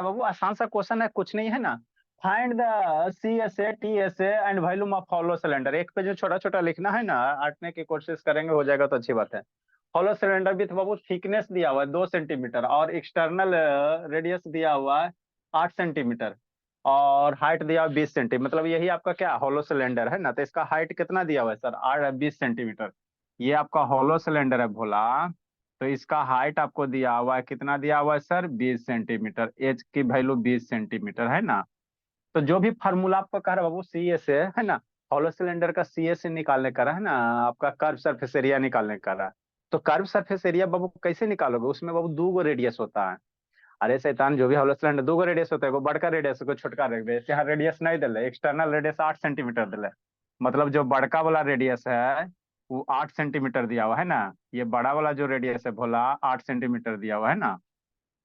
बाबू आसान सा क्वेश्चन है, कुछ नहीं है ना। Find the CSA TSA and volume of hollow cylinder. एक पे जो छोटा छोटा लिखना है ना, आटने की कोशिश करेंगे, हो जाएगा तो अच्छी बात है। हॉलो सिलेंडर भी तो बाबू थिकनेस दिया हुआ है 2 सेंटीमीटर, और एक्सटर्नल रेडियस दिया हुआ है 8 सेंटीमीटर, और हाइट दिया हुआ 20 सेंटीमीटर। मतलब यही आपका क्या हॉलो सिलेंडर है ना। तो इसका हाइट कितना दिया हुआ है सर? 20 सेंटीमीटर। ये आपका हॉलो सिलेंडर है भोला। तो इसका हाइट आपको दिया हुआ है, कितना दिया हुआ है सर? 20 सेंटीमीटर। एच की वैल्यू 20 सेंटीमीटर है ना। तो जो भी फार्मूला आपको कह रहा है बाबू CSA है ना, हॉलो सिलेंडर का CSA निकालने का रहा है ना, आपका कर्व सरफेस एरिया निकालने का रहा है। तो कर्व सरफेस एरिया बाबू कैसे निकालोगे? उसमें बाबू दो गो रेडियस होता है। अरे शैतान, जो भी हॉलो सिलेंडर दो गो रेडियस होता है, एगो बड़का रेडियस को छोटका रेडियस। यहाँ रेडियस नहीं दिले, एक्सटर्नल रेडियस 8 सेंटीमीटर दिले। मतलब जो बड़का वाला रेडियस है वो 8 सेंटीमीटर दिया हुआ है ना। ये बड़ा वाला जो रेडियस है भोला 8 सेंटीमीटर दिया हुआ है ना।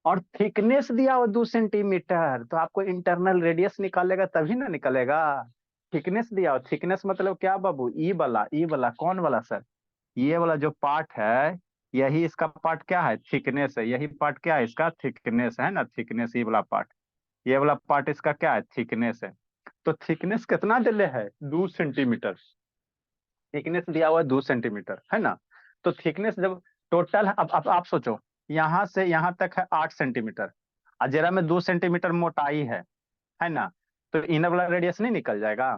और थिकनेस दिया हुआ 2 सेंटीमीटर। तो आपको इंटरनल रेडियस निकालेगा तभी ना निकलेगा। थिकनेस दिया हुआ, थिकनेस मतलब क्या बाबू? ई वाला कौन वाला सर? ये वाला जो पार्ट है, यही इसका पार्ट क्या है? थिकनेस है। यही पार्ट क्या है इसका? थिकनेस है ना। थिकनेस ये वाला पार्ट, ये वाला पार्ट इसका क्या है? थिकनेस है। तो थिकनेस कितना दिले है? 2 सेंटीमीटर। थिकनेस दिया हुआ है 2 सेंटीमीटर है ना। तो थिकनेस जब टोटल, अब आप सोचो, यहाँ से यहाँ तक है 8 सेंटीमीटर, और जरा में 2 सेंटीमीटर मोटाई है ना। तो इनर वाला रेडियस नहीं निकल जाएगा?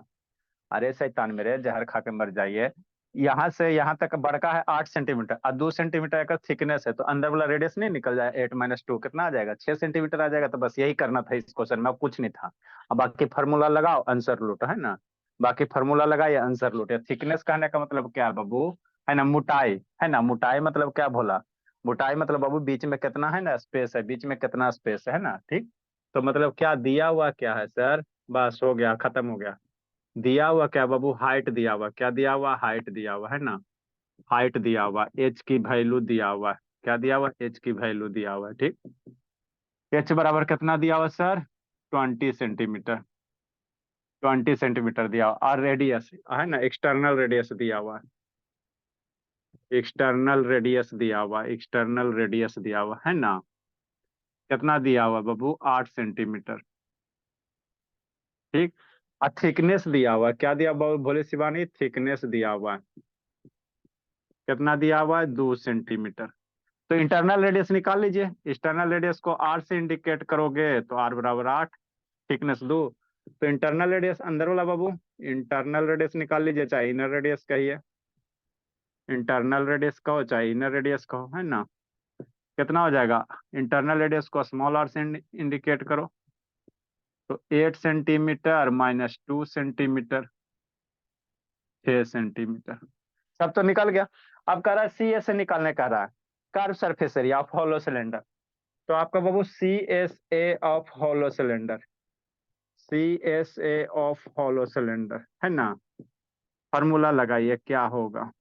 अरे शैतान मेरे, जहर खा के मर जाइए। यहाँ से यहाँ तक बड़का है 8 सेंटीमीटर, और 2 सेंटीमीटर का थिकनेस है, तो अंदर वाला रेडियस नहीं निकल जाए? 8 - 2 कितना आ जाएगा? 6 सेंटीमीटर आ जाएगा। तो बस यही करना था इस क्वेश्चन में, अब कुछ नहीं था। अब बाकी फार्मूला लगाओ, आंसर लूटो है ना। बाकी फार्मूला लगाइए, आंसर लूटे। थिकनेस कहने का मतलब क्या है बाबू? है ना, मोटाई है ना। मोटाई मतलब क्या भोला? मोटाई मतलब बाबू बीच में कितना है ना स्पेस है, बीच में कितना स्पेस है ना। ठीक। तो मतलब क्या दिया हुआ क्या है सर? बस हो गया, खत्म हो गया। दिया हुआ क्या बाबू? हाइट दिया हुआ। क्या दिया हुआ? हाइट दिया हुआ है ना। हाइट दिया हुआ, एच की वैल्यू दिया हुआ है। क्या दिया हुआ? एच की वैल्यू दिया हुआ है। ठीक। एच बराबर कितना दिया हुआ सर? 20 सेंटीमीटर। 20 सेंटीमीटर दिया हुआ, और रेडियस है ना, एक्सटर्नल रेडियस दिया हुआ है। एक्सटर्नल रेडियस दिया हुआ, एक्सटर्नल रेडियस दिया हुआ है ना। कितना दिया हुआ बाबू? 8 सेंटीमीटर। ठीक। और थिकनेस दिया हुआ, क्या दिया बाबू भोले शिवानी? थिकनेस दिया हुआ है। कितना दिया हुआ है? 2 सेंटीमीटर। तो इंटरनल रेडियस निकाल लीजिए। एक्सटर्नल रेडियस को आर से इंडिकेट करोगे तो आर बराबर 8, थिकनेस 2। तो इंटरनल रेडियस अंदर वाला बाबू, इंटरनल रेडियस निकाल लीजिए, चाहे इनर रेडियस कहिए। इंटरनल रेडियस कहो चाहे इनर रेडियस कहो, है ना। कितना हो जाएगा? इंटरनल रेडियस को स्मॉल आर से इंडिकेट करो, तो 8 सेंटीमीटर माइनस 2 सेंटीमीटर, 6 सेंटीमीटर। सब तो निकल गया। अब कह रहा है CA से निकालने कह रहा है, curve surface area of hollow cylinder. तो आपका बाबू CSA of hollow cylinder, CSA of hollow cylinder है ना। फॉर्मूला लगाइए, क्या होगा?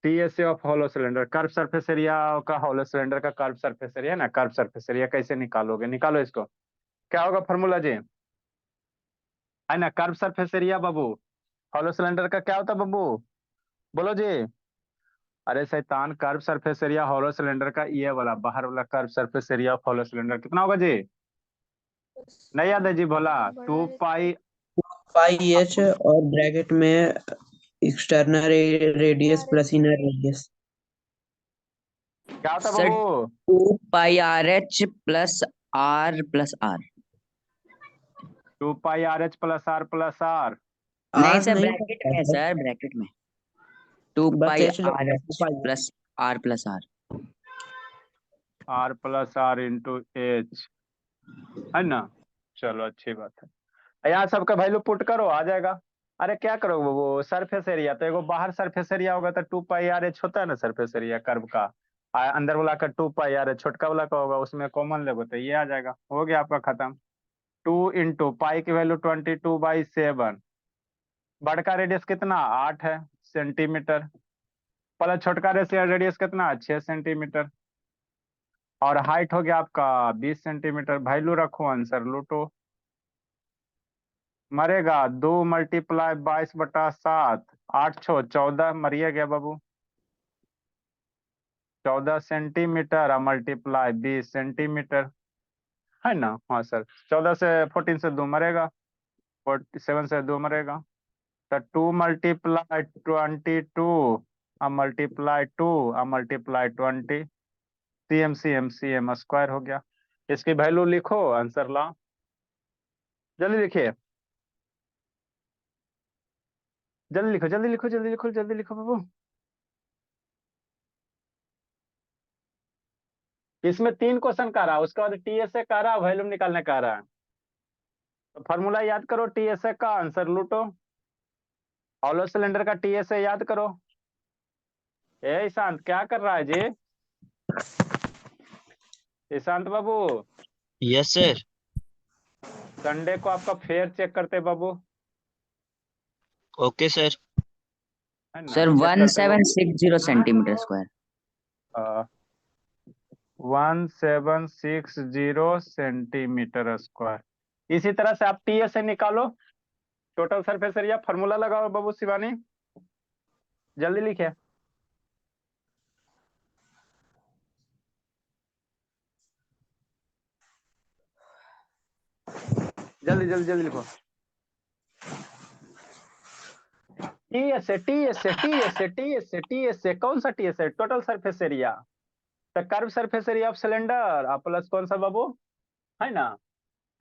CSA of hollow cylinder, curve surface area का, हॉलो सिलेंडर का कर्व सरफेस एरिया ना। कर्व सरफेस एरिया कैसे निकालोगे? निकालो इसको। क्या होगा फॉर्मूला जी? है ना, कर्व सरफेस एरिया बाबू हॉलो सिलेंडर का क्या होता है बाबू? बोलो जी। अरे शैतान, curve surface area hollow cylinder का ये वाला बाहर वाला curve surface area of hollow cylinder कितना होगा जी? नहीं याद है जी भोला? 2 पाई। 5H और ब्रैकेट में external radius plus inner radius. क्या होता है सर बाबू? 2 pi RH plus R। 2 pi RH plus R plus R. नहीं आर सर, नहीं ब्रैकेट पड़ता में है, सर, ब्रैकेट में। टू बस पाई H आर लगेगा, H plus R+R। R plus R into H है ना। चलो अच्छी बात है। यहाँ सबका वैल्यू पुट करो, आ जाएगा। अरे क्या करोगे वो सरफेस एरिया, तो एगो बाहर सरफेस एरिया होगा तो 2 पाई RH होता है ना सरफेस एरिया कर्व का। अंदर वाला का 2 पाई RH, छोटका वाला का होगा, उसमें कॉमन लेगो तो ये आ जाएगा। हो गया आपका खत्म। 2 इंटू पाई की वैल्यू 22/7। बड़का रेडियस कितना? 8 है सेंटीमीटर। प्लस छोटका रेडियस कितना? 6 सेंटीमीटर। और हाइट हो गया आपका 20 सेंटीमीटर। वैल्यू रखो, आंसर लूटो। मरेगा 2 × 22/7, 8×6 = 14। मरिए गया बाबू। 14 सेंटीमीटर मल्टीप्लाई 20 सेंटीमीटर। है ना। हाँ सर, 14 से 14 से 2 मरेगा, 47 से 2 मरेगा, तो 2 मल्टीप्लाई 22 अब मल्टीप्लाई 2 अब मल्टीप्लाई 20 सी एम स्क्वायर हो गया। इसकी वैल्यू लिखो, आंसर ला, जल्दी लिखिए, जल्दी लिखो जल्दी लिखो जल्दी लिखो जल्दी लिखो बाबू। इसमें 3 क्वेश्चन का रहा, उसके बाद टीएसए का रहा, वैल्यूम निकालने का रहा। तो फॉर्मूला याद करो, टीएसए का आंसर लूटो, हॉलो सिलेंडर का टीएसए याद करो। ए ईशांत क्या कर रहा है जी, ईशांत बाबू, यस सर। संडे को आपका फेयर चेक करते बाबू, ओके सर। है ना, सर चेक करते 1760 सेंटीमीटर स्क्वायर। बाबू। 1760 सेंटीमीटर स्क्वायर। इसी तरह से आप टीएसए निकालो, टोटल सरफेस एरिया, फार्मूला लगाओ बाबू शिवानी, जल्दी लिखिए, जल्दी जल्दी जल्दी लिखो। TSA TSA TSA TSA TSA कौन सा टीएसए? टोटल सरफेस एरिया, तो curve surface area of cylinder आप प्लस कौन सा बाबू, है ना,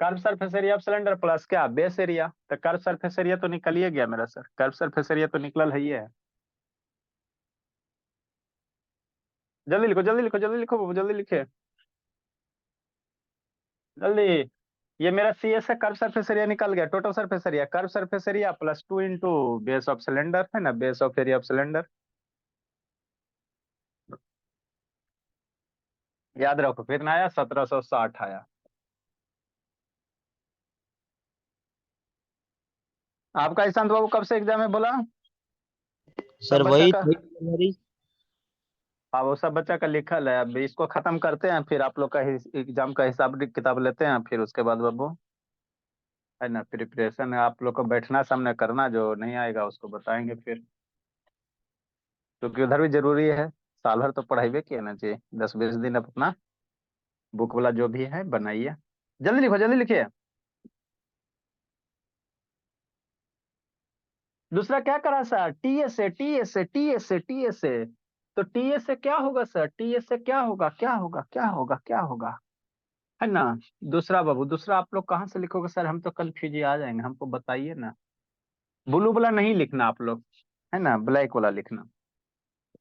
curve surface area of cylinder plus क्या, बेस एरिया। तो कर्व सरफेस एरिया तो निकल ही गया मेरा सर, कर्व सरफेस एरिया तो निकल है ही है। जल्दी लिखो जल्दी लिखो जल्दी लिखो बाबू, जल्दी लिखे जल्दी। ये मेरा सी एस है, कर्व सरफेस एरिया निकल गया, total surface area, curve surface area plus 2 into base of cylinder, है ना, base of area of cylinder. याद रखो कितना आया, 1760 आया। आपका ईशांत बाबू कब से एग्जाम है बोला, सब सर बच्चा वही का? 23 जनवरी। हाँ वो सब बच्चा का लिखल है, अब इसको खत्म करते हैं, फिर आप लोग का एग्जाम का हिसाब किताब लेते हैं, फिर उसके बाद बाबू, है ना, प्रिपरेशन आप लोग को बैठना सामने करना, जो नहीं आएगा उसको बताएंगे फिर, क्योंकि उधर भी जरूरी है, साल भर तो पढ़ाई किया ना चाहिए, 10-20 दिन अपना बुक वाला जो भी है बनाइए, जल्दी लिखो जल्दी लिखिए। दूसरा क्या करा sir, TSA TSA TSA TSA, तो टीएसए क्या होगा सर, टीएसए क्या होगा, क्या होगा क्या होगा क्या होगा, है ना। दूसरा बाबू, दूसरा आप लोग कहाँ से लिखोगे सर, हम तो कंफ्यूज आ जाएंगे, हमको बताइए ना। ब्लू वाला नहीं लिखना आप लोग, है ना, ब्लैक वाला लिखना।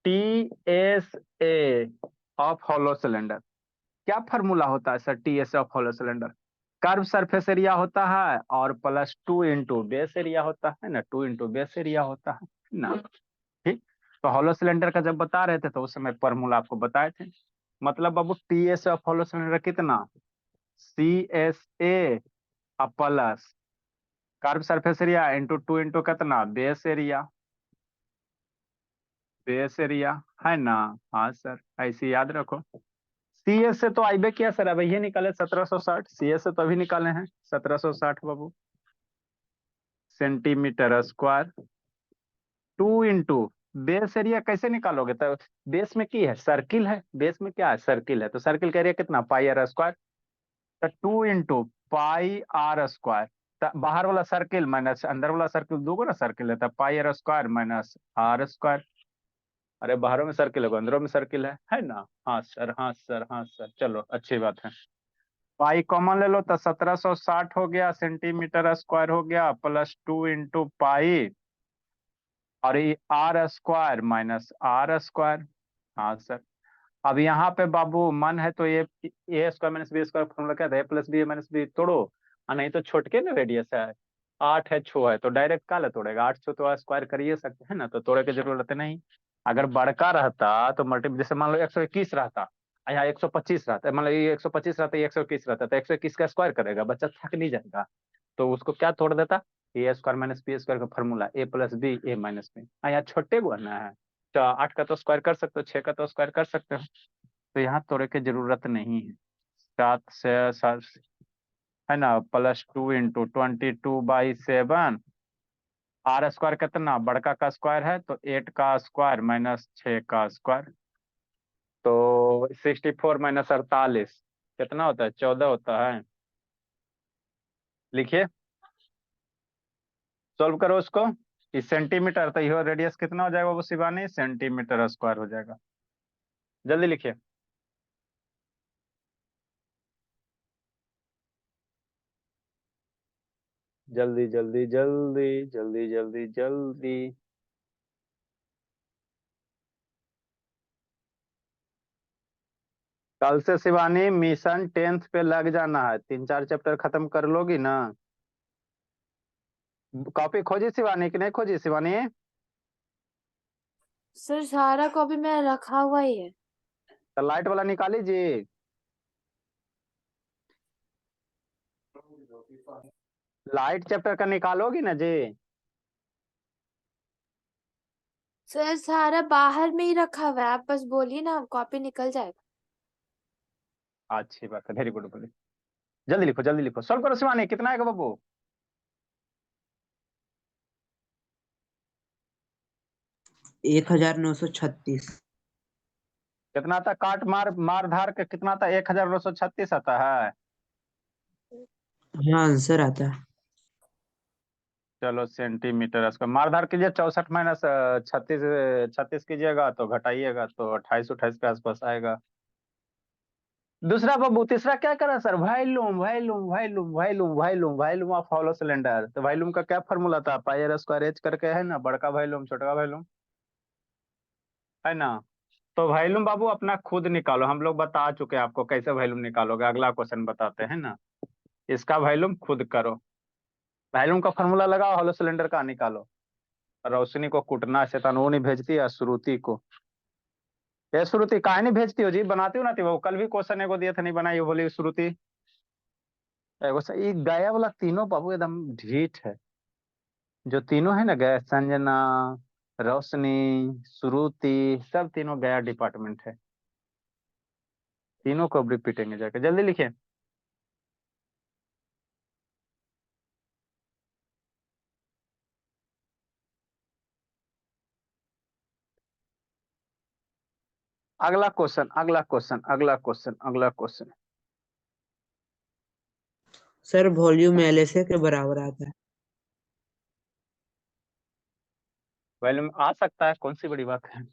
T S A of hollow cylinder, क्या फॉर्मूला होता है sir T S of hollow cylinder? Curve surface area होता है और प्लस 2 इंटू बेस एरिया होता है ना, 2 इंटू बेस एरिया होता है ना, ठीक। तो हॉलो सिलेंडर का जब बता रहे थे तो उस समय फॉर्मूला आपको बताए थे, मतलब बाबू T S of hollow cylinder कितना, C S A plus curve surface area into 2 into कितना, बेस एरिया, बेस एरिया, है ना। हाँ सर, ऐसे याद रखो। सी एस से तो आईबे किया सर, अब ये निकाले 1760, सी एस से तो अभी निकाले हैं 1760 बाबू, centimetre square, 2 into base area कैसे निकालोगे, तो बेस में की है, सर्किल है, बेस में क्या है, सर्किल है, तो सर्किल का एरिया कितना, पाई आर स्क्वायर, तो 2 इंटू पाई आर स्क्वायर, तो बाहर वाला सर्किल माइनस अंदर वाला सर्किल, दो ना सर्किल है, तो pi R square minus R square. अरे बाहरों में सर्किल है, अंदरों में सर्किल है ना। हाँ सर हाँ सर हाँ सर, चलो अच्छी बात है। पाई कॉमन ले लो तो 1760 हो गया, सेंटीमीटर स्क्वायर हो गया, प्लस 2 इंटू पाई, और ये R square minus R square. हाँ सर, अब यहाँ पे बाबू मन है तो ये A square minus B square formula क्या था, A plus B minus B तोड़ो, और नहीं तो छोटके ना रेडियस है, 8 है 6 है, तो डायरेक्ट काले तोड़ेगा, 8 6 तो स्क्वायर कर ही सकते हैं ना, तो तोड़े की जरूरत नहीं। अगर बड़का रहता तो मल्टीपल, जैसे मान लो 121 रहता, यहाँ 125 रहता, मान लो ये 125 रहता, ये 121 रहता, तो 121 का स्क्वायर करेगा, बच्चा थक नहीं जाएगा, तो उसको क्या तोड़ देता, ए स्क्वायर माइनस बी स्क्वायर का फॉर्मूला, ए प्लस बी ए माइनस बी, यहाँ छोटे गुना है, तो 8 का तो स्क्वायर कर सकते हो, 6 का तो स्क्वायर कर सकते हो, तो यहाँ तोड़े की जरूरत नहीं है। 7 से 7, है ना, प्लस 2 इंटू 22/7, आर स्क्वायर कितना, बड़का का स्क्वायर है तो 8 का स्क्वायर माइनस 6 का स्क्वायर, तो 64 माइनस 48 कितना होता है, 14 होता है, लिखिए, सॉल्व करो उसको। इस सेंटीमीटर तो यह रेडियस कितना हो जाएगा वो शिवानी? सेंटीमीटर स्क्वायर हो जाएगा। जल्दी लिखिए। जल्दी जल्दी जल्दी जल्दी जल्दी जल्दी। कल से शिवानी मिशन 10th पे लग जाना है, 3-4 चैप्टर खत्म कर लोगी ना? कॉपी खोजी शिवानी कि नहीं खोजी शिवानी? सर सारा कॉपी में रखा हुआ ही है। तो लाइट वाला निकाली जी। लाइट चैप्टर का निकालोगी ना जी? सर सारा बाहर में ही रखा हुआ है, आप बस बोलिए ना, कॉपी निकल जाएगा। अच्छी बात है, वेरी गुड बोली। जल्दी लिखो जल्दी लिखो, सॉल्व करो शिवानी। कितना आएगा बाबू? 1936। कितना था? काट मार मार धार के कितना था? 1936 आता है। हाँ आंसर आता है। चलो सेंटीमीटर इसका मार धार कीजिए, 64 माइनस 36, 36 कीजिएगा तो घटाइएगा तो 28-28 के आसपास आएगा। दूसरा बाबू, तीसरा क्या करा sir? Volume volume volume volume volume volume of hollow cylinder. तो वॉल्यूम का क्या फॉर्मूला था? पाई आर स्क्वायर एच करके है ना, बड़का वॉल्यूम छोटा वॉल्यूम, है ना? तो वॉल्यूम बाबू अपना खुद निकालो, हम लोग बता चुके हैं आपको कैसे वॉल्यूम निकालोगे, अगला क्वेश्चन बताते हैं ना। इसका वॉल्यूम खुद करो। वॉल्यूम का फॉर्मूला लगाओ, हॉलो सिलेंडर का निकालो। रोशनी को कुटना शैतान वो नहीं भेजती है, श्रुति को। ये श्रुति काहे नहीं भेजती हो जी? बनाती हो ना थी वो, कल भी क्वेश्चन एगो दिए थे नहीं बनाई, बोली श्रुति। एगो ये गया वाला तीनों बाबू एकदम ढीठ है। जो तीनों है ना, गया, संजना, रोशनी, श्रुति, सब तीनों गया डिपार्टमेंट है। तीनों को अब रिपीटेंगे जाके। जल्दी लिखिए। अगला क्वेश्चन अगला क्वेश्चन अगला क्वेश्चन अगला क्वेश्चन। सर वॉल्यूम LSA के बराबर आता है। वॉल्यूम आ सकता है, कौन सी बड़ी बात है।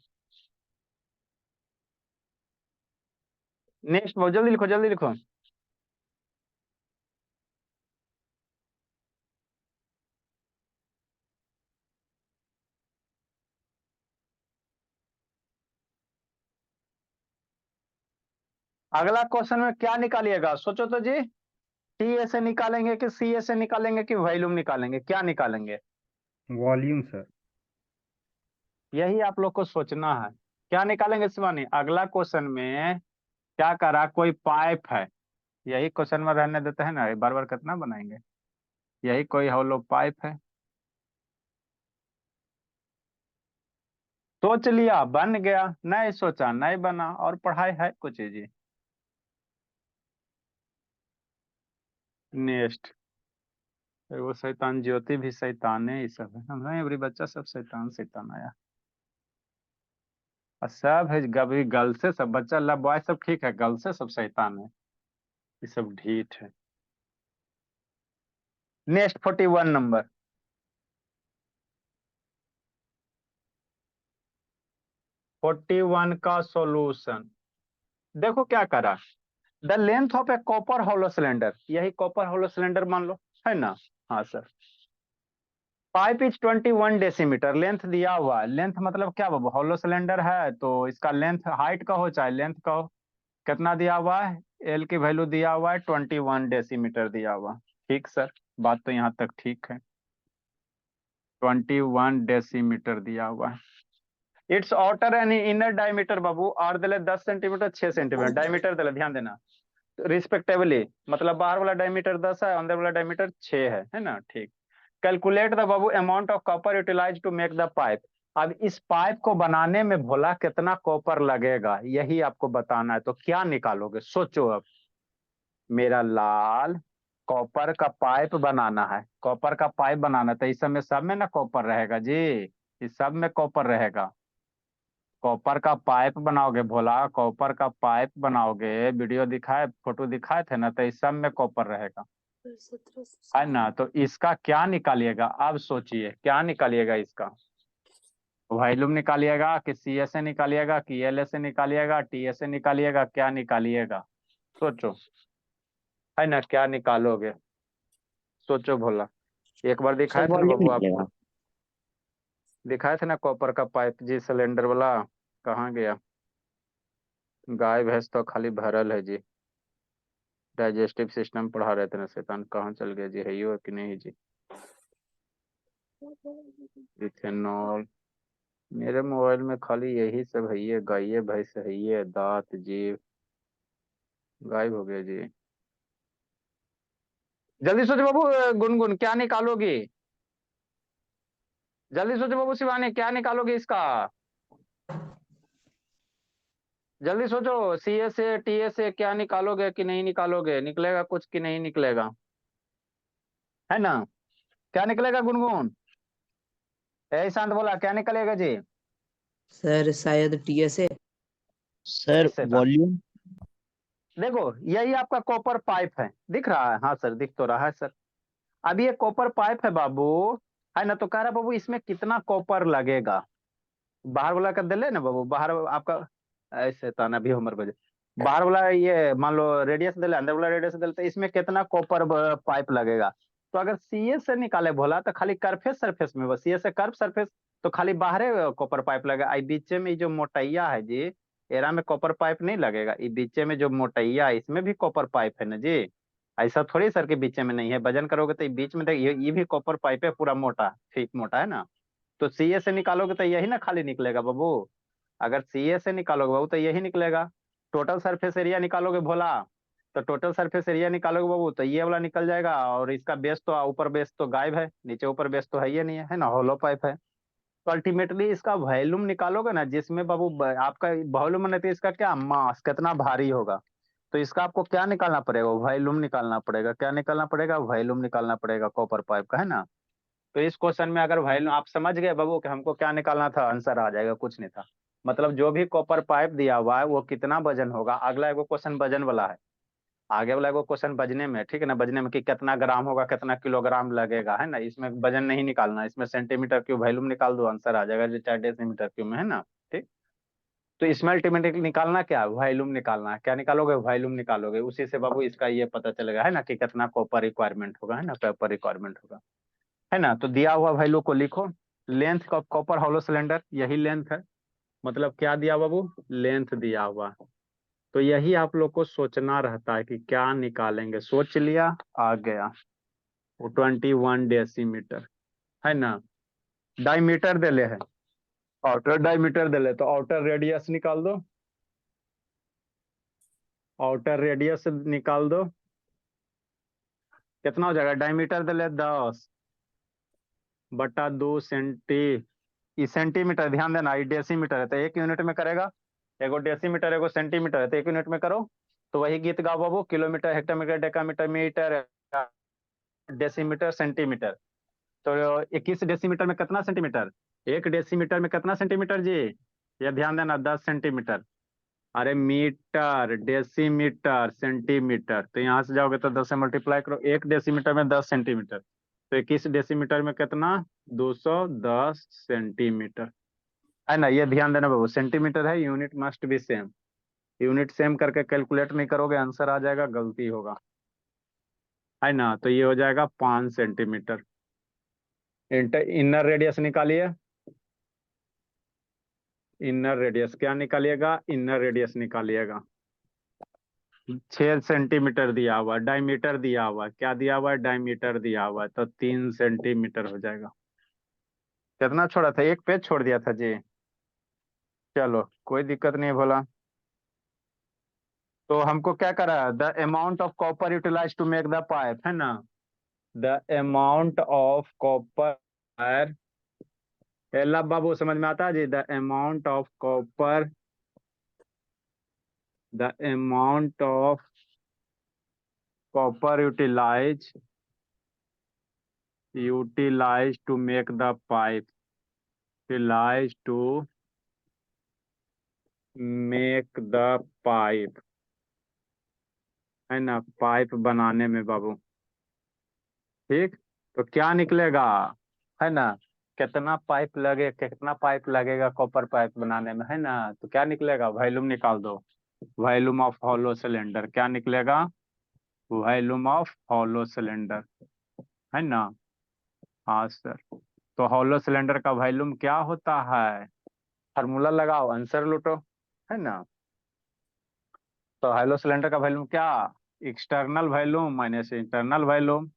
नेक्स्ट, जल्दी लिखो जल्दी लिखो। अगला क्वेश्चन में क्या निकालिएगा सोचो तो जी। टी ए से निकालेंगे कि सी ए से निकालेंगे कि वॉल्यूम निकालेंगे? क्या निकालेंगे? Volume sir. यही आप लोग को सोचना है। क्या निकालेंगे शिवानी? अगला क्वेश्चन में क्या करा, कोई पाइप है, यही क्वेश्चन में रहने देते हैं ना, बार बार कितना बनाएंगे। यही कोई हॉलो पाइप है, सोच लिया बन गया, नहीं सोचा नहीं बना, और पढ़ाई है कुछ जी। नेक्स्ट, वो शैतान ज्योति भी शैतान है, ये सब है हमें, एवरी बच्चा सब शैतान शैतान आया। और सब है गभी गर्ल से सब बच्चा, लब बॉय सब ठीक है, गर्ल से सब शैतान है, ये सब ढीठ है। Next 41 number. 41 का सॉल्यूशन देखो क्या करा। The length of A copper hollow cylinder, यही कॉपर हॉलो सिलेंडर मान लो, है ना? हाँ sir. Pipe is 21 decimetre, length दिया हुआ है। लेंथ मतलब क्या बाबू? हॉलो सिलेंडर है तो इसका लेंथ, हाइट का हो चाहे लेंथ का हो, कितना दिया हुआ है? एल की वैल्यू दिया हुआ है 21 डेसीमीटर दिया हुआ। ठीक सर, बात तो यहाँ तक ठीक है। 21 डेसीमीटर दिया हुआ है। It's outer and inner diameter बाबू आर दिले 10 सेंटीमीटर 6 सेंटीमीटर डायमीटर दिले, ध्यान देना रिस्पेक्टिवली, मतलब बाहर वाला डायमीटर 10 है, अंदर वाला डायमीटर 6 है ना? ठीक। कैलकुलेट द बाबू amount of copper utilise to make the pipe. अब इस पाइप को बनाने में भोला कितना कॉपर लगेगा, यही आपको बताना है। तो क्या निकालोगे सोचो अब। मेरा लाल, कॉपर का पाइप बनाना है, कॉपर का पाइप बनाना, तो इस सब में ना कॉपर रहेगा जी, इस सब में कॉपर रहेगा। कॉपर का पाइप बनाओगे भोला, कॉपर का पाइप बनाओगे, वीडियो दिखाए फोटो दिखाए थे ना, तो इस सब में कॉपर रहेगा। है ना। तो इसका क्या निकालिएगा, अब सोचिए क्या निकालिएगा इसका। वॉल्यूम निकालिएगा कि सी एस ए निकालिएगा कि एल एस ए निकालिएगा, टी एस ए निकालिएगा, क्या निकालिएगा सोचो, है ना। क्या निकालोगे सोचो भोला। एक बार सर दिखाए थे ना वॉल्यूम बाबू निकलेगा। आपको, दिखाए थे ना कॉपर का पाइप जी, सिलेंडर वाला। कहाँ गया, गाय भैंस तो खाली भरल है जी। डाइजेस्टिव सिस्टम पढ़ा रहे थे ना, शैतान कहाँ चल गया जी, है ही कि नहीं जी। इथेनॉल, मेरे मोबाइल में खाली यही सब है, ये गाय भैंस है, ये दांत जीव गायब हो गया जी। जल्दी सोचो बाबू, गुनगुन क्या निकालोगी, जल्दी सोचो बाबू, शिवानी क्या निकालोगे इसका, जल्दी सोचो। C S A T S A क्या निकालोगे कि नहीं निकालोगे, निकलेगा कुछ कि नहीं निकलेगा, है ना। क्या निकलेगा गुनगुन, ए शांत बोला क्या निकलेगा जी। सर शायद TSA। सर ऐसे था, वॉल्यूम। देखो यही आपका कॉपर पाइप है, दिख रहा है, हाँ सर दिख तो रहा है सर। अब ये कॉपर पाइप है बाबू, है ना। तो कह रहा बाबू इसमें कितना कॉपर लगेगा, बाहर वाला कर दे ना बाबू, बाहर आपका ऐसे ताना भी उम्र बजे, बाहर वाला ये मान लो रेडियस दे, अंदर वाला रेडियस दे, तो इसमें कितना कॉपर पाइप लगेगा। तो अगर सीए से निकाले बोला तो खाली सरफेस सरफेस में, बस सीए से कर्व सरफेस, तो खाली बाहरे कॉपर पाइप लगेगा। आई बीचे में जो मोटैया है जी, एरा में कॉपर पाइप नहीं लगेगा, ये बीचे में जो मोटैया है इसमें भी कॉपर पाइप है ना जी। ऐसा थोड़ी सर के बीचे में नहीं है, वजन करोगे तो ये बीच में ये भी कॉपर पाइप है, पूरा मोटा ठीक मोटा है ना। तो सीए से निकालोगे तो यही ना खाली निकलेगा बाबू। अगर सीए से निकालोगे बाबू तो यही निकलेगा। टोटल सरफेस एरिया निकालोगे भोला, तो टोटल सरफेस एरिया निकालोगे बाबू तो ये वाला निकल जाएगा। और इसका बेस तो ऊपर बेस तो गायब है, नीचे ऊपर बेस तो है ही नहीं, है ना, होलो पाइप है। तो अल्टीमेटली इसका वॉल्यूम निकालोगे ना, जिसमें बाबू आपका वॉल्यूम नहीं तो इसका क्या मास कितना भारी होगा। तो इसका आपको क्या निकालना पड़ेगा, वॉल्यूम निकालना पड़ेगा। क्या निकालना पड़ेगा, वॉल्यूम निकालना पड़ेगा कॉपर पाइप का, है ना। तो इस क्वेश्चन में अगर वैल्यू आप समझ गए बाबू कि हमको क्या निकालना था, आंसर आ जाएगा, कुछ नहीं था। मतलब जो भी कॉपर पाइप दिया हुआ है वो कितना वजन होगा। अगला एगो क्वेश्चन वजन वाला है, आगे वाला एगो क्वेश्चन बजने में, ठीक है ना, बजने में कि कितना ग्राम होगा, कितना किलोग्राम लगेगा, है ना। इसमें वजन नहीं निकालना, इसमें सेंटीमीटर क्यूब वॉल्यूम निकाल दो, आंसर आ जाएगा जो 4 डेसीमीटर क्यूब में, है ना। ठीक। तो इसमें अल्टीमेटली निकालना क्या है, वॉल्यूम निकालना है। क्या निकालोगे, वॉल्यूम निकालोगे, उसी से बाबू इसका ये पता चलेगा, है ना, कि कितना कॉपर रिक्वायरमेंट होगा, है ना, कॉपर रिक्वायरमेंट होगा, है ना। तो दिया हुआ वैल्यू को लिखो, लेंथ का कॉपर हॉलो सिलेंडर यही लेंथ है, मतलब क्या दिया बाबू, लेंथ दिया हुआ। तो यही आप लोग को सोचना रहता है कि क्या निकालेंगे, सोच लिया आ गया, वो 21 डेसीमीटर, है ना। डायमीटर दे है, आउटर डायमीटर दे, तो आउटर रेडियस निकाल दो, आउटर रेडियस निकाल दो, कितना हो जाएगा, डायमीटर दे 10/2 सेंटी, ई सेंटीमीटर, ध्यान देना ये डेसीमीटर है तो एक यूनिट में करेगा, एगो डेसीमीटर एगो सेंटीमीटर है तो एक यूनिट में करो। तो वही गीत गाओ बाबू, kilometre hectometre decametre metre decimetre centimetre. तो 21 डेसीमीटर में कितना सेंटीमीटर, एक डेसीमीटर में कितना सेंटीमीटर जी, ये ध्यान देना 10 सेंटीमीटर। अरे मीटर डेसीमीटर सेंटीमीटर, तो यहाँ से जाओगे तो 10 से मल्टीप्लाई करो, एक डेसीमीटर में 10 सेंटीमीटर, तो 21 डेसीमीटर में कितना, 210 सेंटीमीटर, है ना। ये ध्यान देना बाबू, सेंटीमीटर है, unit must be same, unit same करके कैलकुलेट नहीं करोगे आंसर आ जाएगा, गलती होगा, है ना। तो ये हो जाएगा 5 सेंटीमीटर। इनर रेडियस निकालिए, इनर रेडियस क्या निकालिएगा, इनर रेडियस निकालिएगा। 6 सेंटीमीटर दिया हुआ, डायमीटर दिया हुआ, क्या दिया हुआ है, डायमीटर दिया हुआ है, तो 3 सेंटीमीटर हो जाएगा। कितना छोड़ा था, एक पेज छोड़ दिया था जी, चलो कोई दिक्कत नहीं भोला। तो हमको क्या करा, the amount of copper utilise to make the pipe, है ना। द अमाउंट ऑफ कॉपर, एला बाबू समझ में आता है जी, the amount of copper, the amount of copper utilise to make the pipe, utilise to make the pipe, है ना, पाइप बनाने में बाबू, ठीक, तो क्या निकलेगा, है ना, कितना पाइप लगेगा कॉपर पाइप बनाने में, है ना, तो क्या निकलेगा, वॉल्यूम निकाल दो, वॉल्यूम ऑफ हॉलो सिलेंडर क्या निकलेगा, वॉल्यूम ऑफ हॉलो सिलेंडर, है ना। हाँ सर, तो हॉलो सिलेंडर का वॉल्यूम क्या होता है, फार्मूला लगाओ आंसर लूटो, है ना। तो हॉलो सिलेंडर का वॉल्यूम क्या, external volume minus internal volume,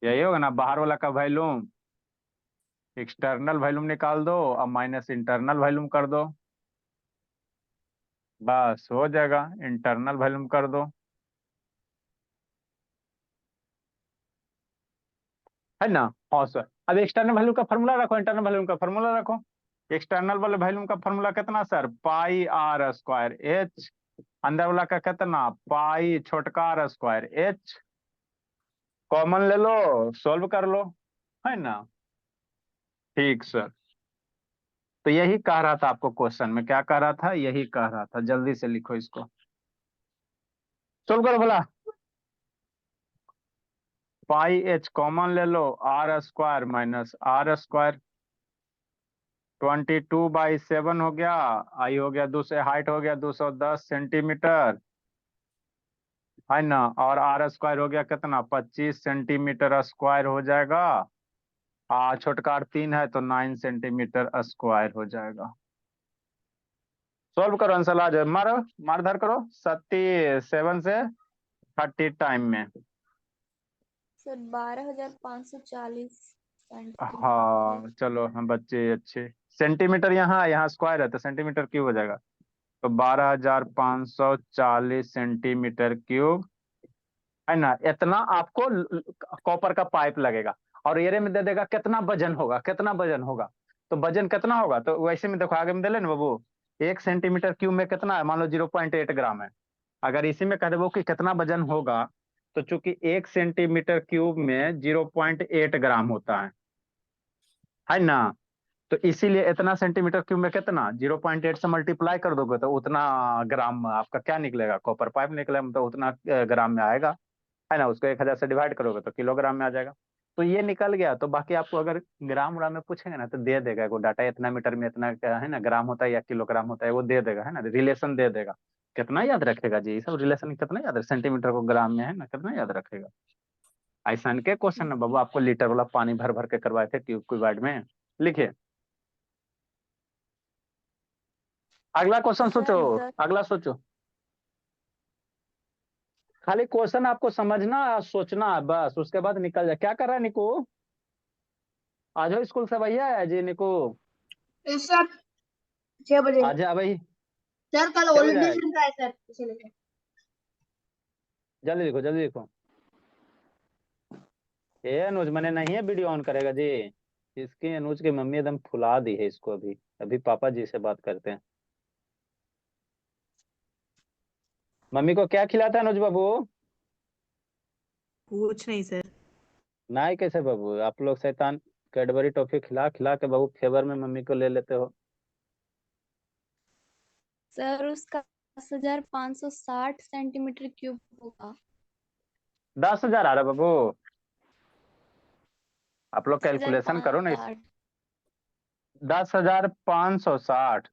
यही होगा ना, बाहर वाला का वॉल्यूम, एक्सटर्नल वॉल्यूम निकाल दो और माइनस इंटरनल वॉल्यूम कर दो, बस हो जाएगा, इंटरनल वॉल्यूम कर दो, है ना। हाँ सर, अब एक्सटर्नल वॉल्यूम का फॉर्मूला रखो, इंटरनल वॉल्यूम का फॉर्मूला रखो। एक्सटर्नल वाले वॉल्यूम का फॉर्मूला कितना sir, pi R square H, अंदर वाला का कितना, पाई छोटका आर स्क्वायर एच, कॉमन ले लो, सोल्व कर लो, है ना। ठीक सर, तो यही कह रहा था आपको क्वेश्चन में, क्या कह रहा था, यही कह रहा था, जल्दी से लिखो इसको, सोल्व करो भला। पाई एच कॉमन ले लो, R square minus R square, 22/7 हो गया, आई हो गया, दूसरे हाइट हो गया 210 सेंटीमीटर, है ना, और आर स्क्वायर हो गया कितना, 25 सेंटीमीटर स्क्वायर हो जाएगा, छोटका 3 है तो 9 सेंटीमीटर स्क्वायर हो जाएगा। सॉल्व करो, आंसर आ जाए, मारो, मार धर करो, 37 से 30 टाइम में। Sir 12,540 centimetre. हाँ चलो, हम बच्चे अच्छे, सेंटीमीटर यहाँ स्क्वायर है तो सेंटीमीटर क्यूब हो जाएगा, तो 12,540 सेंटीमीटर क्यूब, है ना, इतना आपको कॉपर का पाइप लगेगा, और एरे में दे देगा कितना वजन होगा, कितना वजन होगा, तो वजन कितना होगा, तो वैसे में देखो आगे में दे ले ना बाबू, 1 सेंटीमीटर क्यूब में कितना है, मान लो 0.8 ग्राम है, अगर इसी में कह देवो कि कितना वजन होगा, तो चूंकि 1 सेंटीमीटर क्यूब में 0.8 ग्राम होता है ना, तो इसीलिए इतना सेंटीमीटर क्यूब में कितना, 0.8 से मल्टीप्लाई कर दोगे तो उतना ग्राम आपका क्या निकलेगा, कॉपर पाइप निकलेगा, तो उतना ग्राम में आएगा, है ना, उसको 1,000 से डिवाइड करोगे तो किलोग्राम में आ जाएगा। तो ये निकल गया, तो बाकी आपको अगर ग्राम ग्राम में पूछेंगे ना तो दे देगा वो डाटा, इतना मीटर में इतना है ना ग्राम होता है या किलोग्राम होता है, वो दे देगा, है ना, रिलेशन दे देगा। कितना याद रखेगा जी, ये सब रिलेशन कितना याद रखे, सेंटीमीटर को ग्राम में, है ना, कितना याद रखेगा। ऐसा के क्वेश्चन है बाबू, आपको लीटर वाला पानी भर भर के करवाए थे ट्यूब क्यूबाइड में, लिखिए। अगला क्वेश्चन सोचो, सर 10। अगला सोचो, खाली क्वेश्चन आपको समझना और सोचना है बस, उसके बाद निकल जाए। क्या कर रहा है निको, आ जाओ स्कूल से, भैया है जी निको, सर 6 बजे। आ जा भाई, सर कल 6 बजे आएगा, ओरिएंटेशन का है सर, इसीलिए। जल्दी लिखो जल्दी लिखो। ये अनुज मैंने नहीं है, वीडियो ऑन करेगा जी, इसकी अनुज की मम्मी एकदम फुला दी है इसको, अभी अभी पापा जी से बात करते हैं। मम्मी को क्या खिलाता है अनुज बाबू, कुछ नहीं सर। नहीं कैसे बाबू, आप लोग शैतान, कैडबरी टॉफी खिला खिला के बाबू फेवर में मम्मी को ले लेते हो। सर उसका 10,560 सेंटीमीटर क्यूब होगा। 10,000 आ रहा बाबू, आप लोग कैलकुलेशन करो ना, 10,560। 10,560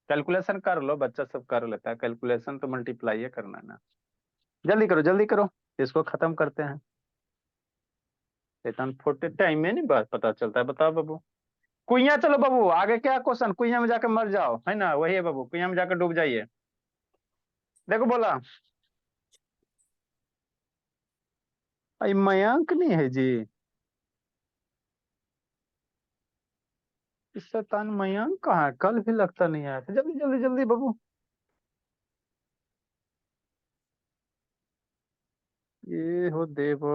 कैलकुलेशन कर लो, बच्चा सब कर लेता है कैलकुलेशन, तो मल्टीप्लाई है करना है ना, जल्दी करो जल्दी करो, इसको खत्म करते हैं। शैतान फोटे टाइम में नहीं बात पता चलता है, बताओ बाबू। कुइया चलो बाबू, आगे क्या क्वेश्चन, कुइया में जाकर मर जाओ, है ना, वही है बाबू, कुइया में जाकर डूब जाइए। देखो बोला, अरे मयंक नहीं है जी, इस शैतान मयंक कहाँ है, कल भी लगता नहीं आया था, जल्दी जल्दी जल्दी बाबू, ये हो देव,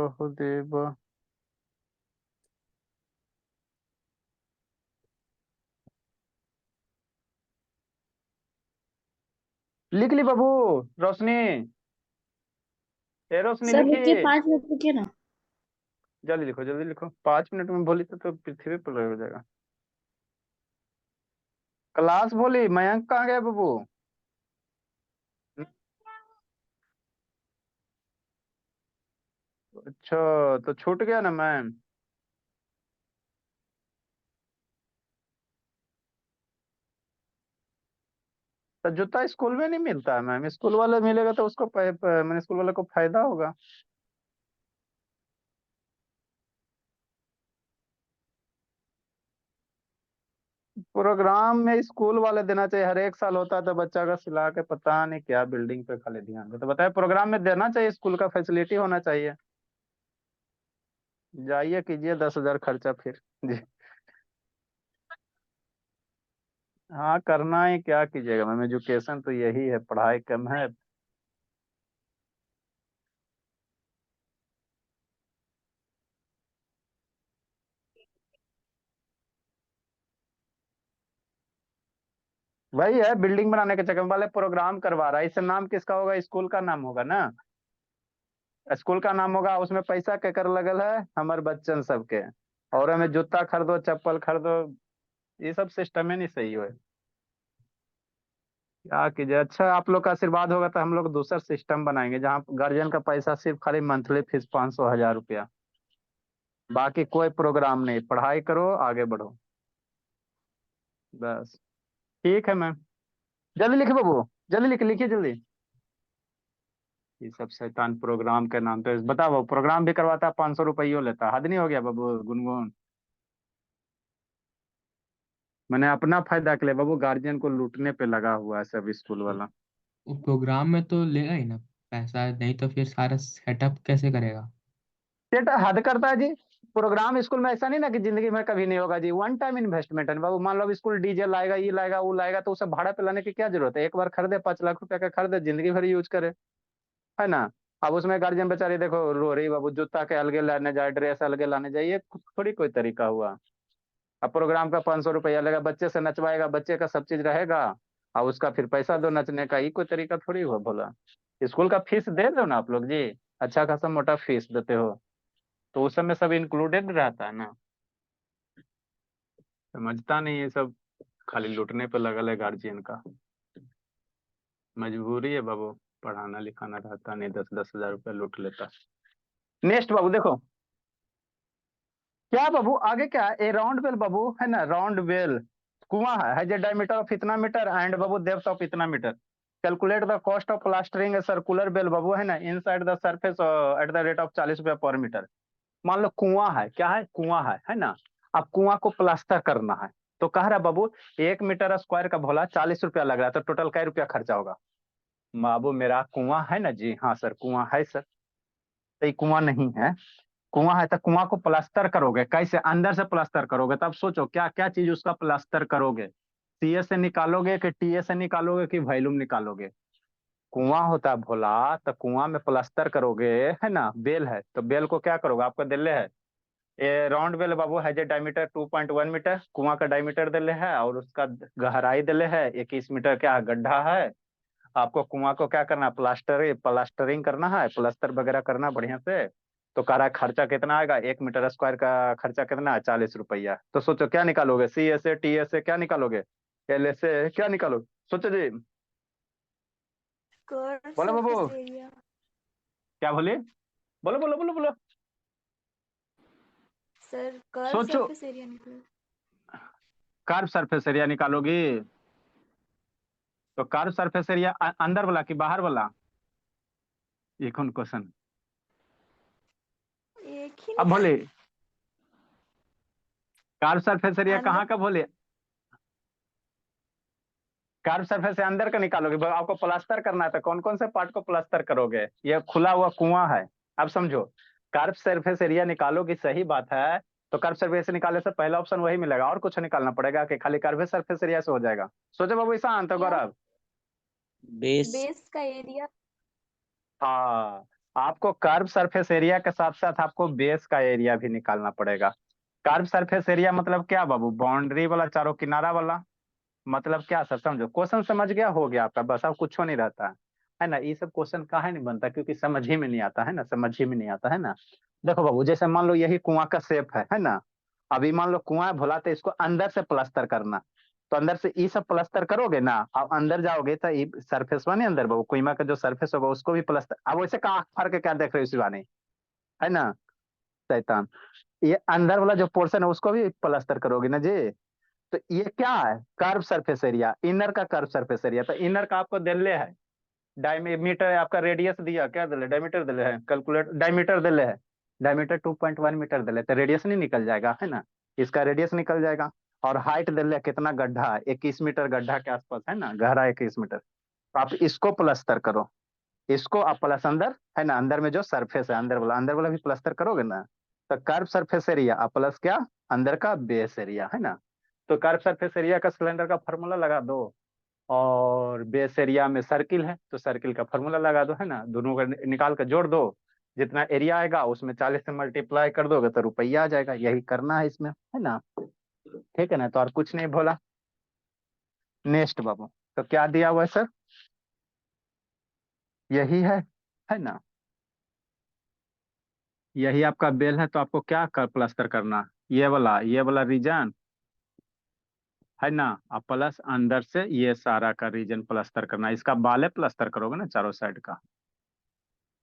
लिख ली बाबू, रोशनी, ए रोशनी सर लिखी, रुकिए 5 मिनट रुकिए ना। जल्दी लिखो, 5 मिनट में बोली तो पृथ्वी पर हो जाएगा। क्लास बोली, मयंक कहाँ गया बाबू, अच्छा तो छूट गया ना मैम। तो जूता स्कूल में नहीं मिलता है मैम, स्कूल वाले मिलेगा तो उसको मैंने स्कूल वाले को फायदा होगा। प्रोग्राम में स्कूल वाले देना चाहिए, हर एक साल होता है तो बच्चा का सिला के पता नहीं क्या बिल्डिंग पे खाली ध्यान दे, तो बताए प्रोग्राम में देना चाहिए, स्कूल का फैसिलिटी होना चाहिए। जाइए कीजिए 10,000 खर्चा फिर जी। हाँ करना ही क्या कीजिएगा मैम, एजुकेशन तो यही है, पढ़ाई कम है। वही है, बिल्डिंग बनाने के चक्कर में वाले प्रोग्राम करवा रहा है, इससे नाम किसका होगा, स्कूल का नाम होगा ना। स्कूल का नाम होगा, उसमें पैसा केकर लगल है, हमारे बच्चन सबके। और हमें जूता खरीदो चप्पल खरीदो, ये सब सिस्टम ही नहीं सही है। क्या कीजिए, अच्छा आप लोग का आशीर्वाद होगा तो हम लोग दूसरा सिस्टम बनाएंगे जहाँ गार्जियन का पैसा सिर्फ खाली मंथली फीस 500 1,000 रुपया, बाकी कोई प्रोग्राम नहीं, पढ़ाई करो आगे बढ़ो बस। ठीक है मैम, जल्दी लिखिए बाबू, जल्दी लिखिए जल्दी। ये सब शैतान प्रोग्राम के नाम पे बताओ बाबू, प्रोग्राम भी करवाता है 500 रुपये लेता है, हद नहीं हो गया बाबू गुनगुन। मैंने अपना फायदा के लिए बाबू, गार्जियन को लूटने पे लगा हुआ है सब स्कूल वाला। वो प्रोग्राम में तो लेगा ही ना पैसा, नहीं तो फिर सारा सेटअप कैसे करेगा। सेटा हद करता है जी। प्रोग्राम स्कूल में ऐसा नहीं ना कि जिंदगी में कभी नहीं होगा जी, वन टाइम इन्वेस्टमेंट है बाबू। मान लो अब स्कूल डीजे लाएगा, ये लाएगा वो लाएगा, तो उसे भाड़ा पे लाने की क्या जरूरत है, एक बार खरीदे 5 लाख रुपए का खरीदे, जिंदगी भर यूज करे, है ना। अब उसमें गार्जियन बेचारी देखो रो रही, बाबू जूता के अलगे लाने जाए, ड्रेस अलगे लाने जाए, ये थोड़ी कोई तरीका हुआ। अब प्रोग्राम का 500 रुपया लगेगा, बच्चे से नचवाएगा, बच्चे का सब चीज रहेगा, और उसका फिर पैसा दो नचने का, ये कोई तरीका थोड़ी हुआ भोला। स्कूल का फीस दे दो ना आप लोग जी, अच्छा खासा मोटा फीस देते हो, तो उस समय सब इंक्लूडेड रहता है ना। समझता नहीं है सब, खाली लूटने पे लगल है गार्जियन का। मजबूरी है बाबू, पढ़ाना लिखाना रहता नहीं, 10-10 हजार रुपया लूट लेता। नेक्स्ट बाबू देखो, क्या बाबू आगे क्या है, ए राउंड बेल बाबू है ना, राउंड बेल कुआं है जे डायमीटर ऑफ इतना मीटर एंड बाबू डेप्थ ऑफ इतना metre. Calculate the cost of plastering a circular well बाबू है ना, inside the surface at the rate of 40 रुपया पर मीटर। मान लो कुआं है, क्या है कुआं है ना। अब कुआं को प्लास्टर करना है, तो कह रहा बाबू 1 मीटर स्क्वायर का भोला 40 रुपया लग रहा है, तो टोटल कै रुपया खर्चा होगा। बाबू मेरा कुआं है ना जी, हाँ सर कुआं है सर, तो ये कुआं नहीं है, कुआं है तो कुआं को प्लास्टर करोगे कैसे, अंदर से प्लास्टर करोगे, तब सोचो क्या क्या चीज उसका प्लास्टर करोगे, सीए से निकालोगे कि टीए से निकालोगे कि वॉल्यूम निकालोगे। कुआं होता है भोला, तो कुआं में प्लास्टर करोगे, है ना। बेल है तो बेल को क्या करोगे, आपका दिल्ले है ये राउंड बेल बाबू है जो डायमीटर 2.1 मीटर, कुआं का डायमीटर दिले है, और उसका गहराई दिले है 21 मीटर, क्या गड्ढा है। आपको कुआं को क्या करना है, प्लास्टरिंग करना है, प्लास्टर वगैरह करना बढ़िया से। तो कह रहा है खर्चा कितना आएगा, 1 मीटर स्क्वायर का खर्चा कितना है, 40 रुपया। तो सोचो क्या निकालोगे, C S A T S A क्या निकालोगे, एल एस ए क्या निकालोगे, सोचो जी। कर्व बोलो बाबू, सरफेस एरिया। क्या बोले, बोलो बोलो बोलो बोलो। सर कर्व सोचो, सरफेस एरिया निकलो। कर्व सरफेस एरिया निकालोगी, तो कर्व सरफेस एरिया अंदर वाला कि बाहर वाला, ये कौन क्वेश्चन। एक ही अब बोले कर्व सरफेस एरिया अंदर कहाँ का बोले, कर्व सरफेस से अंदर का निकालोगे, आपको प्लास्टर करना है तो कौन कौन से पार्ट को प्लास्टर करोगे, ये खुला हुआ कुआं है। अब समझो, कर्व सरफेस एरिया निकालोगी, सही बात है, तो कर्व सरफेस निकालने से पहला ऑप्शन वही मिलेगा, और कुछ निकालना पड़ेगा कि खाली कर्व सरफेस एरिया से हो जाएगा। सोचो बाबू ऐसा अंत क्या गौरव। बेस। बेस का एरिया। हाँ, आपको कर्व सरफेस एरिया के साथ साथ आपको बेस का एरिया भी निकालना पड़ेगा। कर्व सरफेस एरिया मतलब क्या बाबू, बाउंड्री वाला, चारों किनारा वाला, मतलब क्या सर, समझो क्वेश्चन समझ गया, हो गया आपका, बस अब कुछ नहीं रहता है ना। ये सब क्वेश्चन काहे नहीं बनता, क्योंकि समझ ही में नहीं आता है ना, समझ ही में नहीं आता है ना। देखो बाबू, जैसे मान लो यही कुआं का शेप है ना। अभी मान लो कुआं है भोला, तो इसको अंदर से प्लास्टर करना, तो अंदर से ये सब प्लास्टर करोगे ना, अब अंदर जाओगे तो ये सरफेस बने अंदर बाबू, कुआं का जो सरफेस होगा उसको भी प्लास्टर। अब वैसे का फर्क क्या देख रहे हो शिवानी, है ना। शैतान, ये अंदर वाला जो पोर्शन है उसको भी प्लास्टर करोगे ना जी। तो ये क्या है, कर्व सरफेस एरिया, इनर का कर्व सरफेस एरिया। तो इनर का आपको दिले है डायमीटर, आपका रेडियस दिया, क्या दिले, डायमीटर दिले है, कैलकुलेट डायमीटर दिले है, डायमीटर 2.1 मीटर दिले, तो रेडियस नहीं निकल जाएगा, है ना, इसका रेडियस निकल जाएगा। और हाइट दिले कितना, गड्ढा 21 मीटर गड्ढा के आसपास है ना, गहरा 21 मीटर। तो आप इसको प्लस्तर करो, इसको आप प्लस अंदर है ना, अंदर में जो सरफेस है अंदर वाला भी प्लस्तर करोगे ना। तो कर्व सरफेस एरिया आप प्लस क्या, अंदर का बेस एरिया, है ना। तो कर्व सरफेस एरिया का सिलेंडर का फॉर्मूला लगा दो, और बेस एरिया में सर्किल है तो सर्किल का फॉर्मूला लगा दो, है ना, दोनों का निकाल कर जोड़ दो, जितना एरिया आएगा उसमें 40 से मल्टीप्लाई कर दोगे तो रुपया आ जाएगा। यही करना है इसमें, है ना, ठीक है ना। तो और कुछ नहीं बोला। नेक्स्ट बाबू, तो क्या दिया हुआ है सर, यही है ना, यही आपका बेल है। तो आपको क्या कर प्लास्टर करना, ये वाला रीजन है ना, आप प्लस अंदर से ये सारा का रीजन प्लास्टर करना, इसका बाले प्लास्टर करोगे ना चारों साइड का,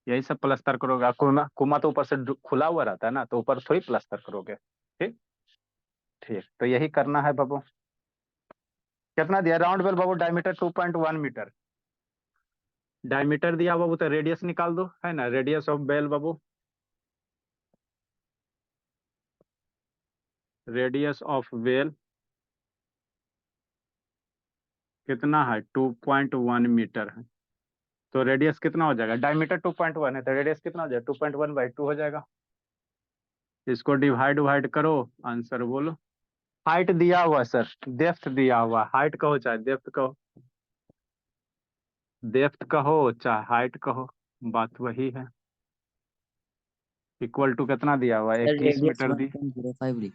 यही सब प्लास्टर करोगे। कुमा कुमा तो ऊपर से खुला हुआ रहता है ना, तो ऊपर थोड़ी प्लास्टर करोगे। ठीक ठीक, तो यही करना है बाबू। कितना दिया राउंड बेल बाबू, डायमीटर 2.1 मीटर डायमीटर दिया बाबू। तो रेडियस निकाल दो, है ना, रेडियस ऑफ बेल बाबू, रेडियस ऑफ बेल कितना है, 2.1 मीटर है। तो रेडियस कितना हो जाएगा, डायमीटर 2.1 है तो रेडियस कितना हो जाएगा, 2.1/2 हो जाएगा। इसको डिवाइड डिवाइड करो, आंसर बोलो। हाइट दिया हुआ सर, डेप्थ दिया हुआ, हाइट कहो चाहे डेप्थ कहो, डेप्थ कहो चाहे हाइट कहो, बात वही है। इक्वल टू कितना दिया हुआ है, सर 21 रेडियस मीटर दी, 1.05 लिख।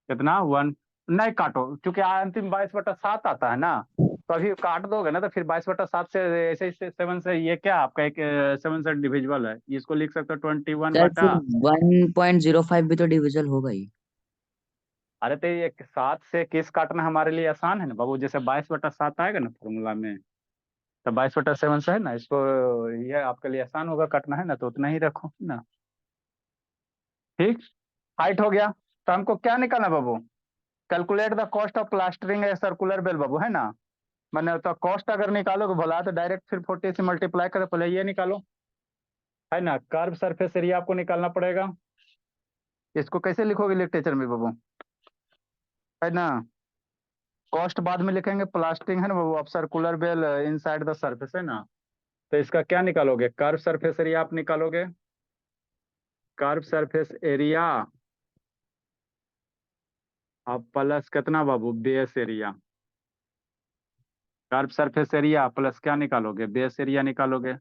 कितना 1, नहीं काटो क्योंकि अंतिम 22/7 आता है ना, तो अभी काट दोगे ना तो फिर 22/7 से ऐसे ही 7 से, ये क्या आपका एक 7 से डिविजिबल है, इसको लिख सकते हो 21 सर बटा, फिर 1.05 भी तो डिविजल होगा ही। अरे तो ये 7 से 21 काटना हमारे लिए आसान है ना बाबू, जैसे 22/7 आएगा ना फॉर्मूला में, तो 22/7 से है ना, इसको ये आपके लिए आसान होगा काटना, है ना, तो उतना ही रखो, है ना। ठीक, हाइट हो गया। तो हमको क्या निकालना बाबू, calculate the cost of plastering a circular well बाबू, है ना। मैंने तो कॉस्ट अगर निकालोगे बोला तो डायरेक्ट फिर 40 से मल्टीप्लाई करो, पहले ये निकालो, है ना, कर्व सरफेस एरिया आपको निकालना पड़ेगा। इसको कैसे लिखोगे लिटरेचर में बाबू, है ना, कॉस्ट बाद में लिखेंगे, प्लास्टरिंग है ना बाबू, आप circular well inside the surface, है ना। तो इसका क्या निकालोगे, कर्व सरफेस एरिया आप निकालोगे, कर्व सरफेस एरिया अब प्लस कितना बाबू, base area, curve surface area plus क्या निकालोगे, बेस एरिया निकालोगे।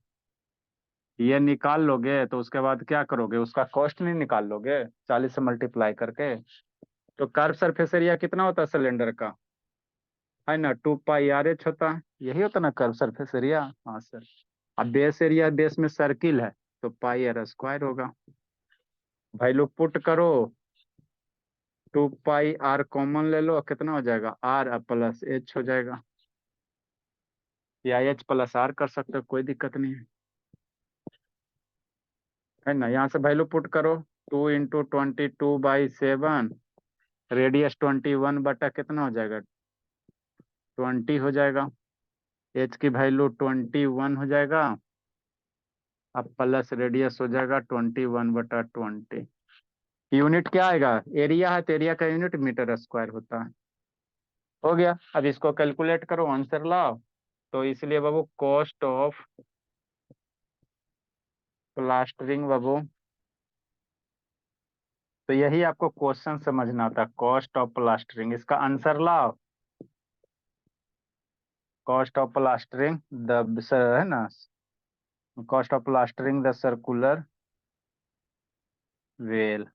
ये निकाल लोगे तो उसके बाद क्या करोगे, उसका कॉस्ट नहीं निकाल लोगे 40 से मल्टीप्लाई करके। तो कर्व सरफेस एरिया कितना होता है सिलेंडर का, है ना, 2πr/h होता है, यही होता ना कर्व सरफेस एरिया। हाँ सर। अब बेस एरिया, बेस में सर्किल है तो πr² होगा। वैल्यू पुट करो, 2πr कॉमन ले लो, कितना हो जाएगा, r प्लस h हो जाएगा, या h प्लस r कर सकते हो, कोई दिक्कत नहीं है ना। यहाँ से वैल्यू पुट करो, 2 × 22/7, रेडियस 21 बटा कितना हो जाएगा, 20 हो जाएगा, h की वैल्यू 21 हो जाएगा, अब प्लस रेडियस हो जाएगा 21/20। यूनिट क्या आएगा, एरिया है तो एरिया का यूनिट मीटर स्क्वायर होता है। हो गया, अब इसको कैलकुलेट करो, आंसर लाओ। तो इसलिए बाबू कॉस्ट ऑफ प्लास्टरिंग बाबू, तो यही आपको क्वेश्चन समझना था, कॉस्ट ऑफ प्लास्टरिंग, इसका आंसर लाओ। कॉस्ट ऑफ प्लास्टरिंग द, है ना, cost of plastering the circular well,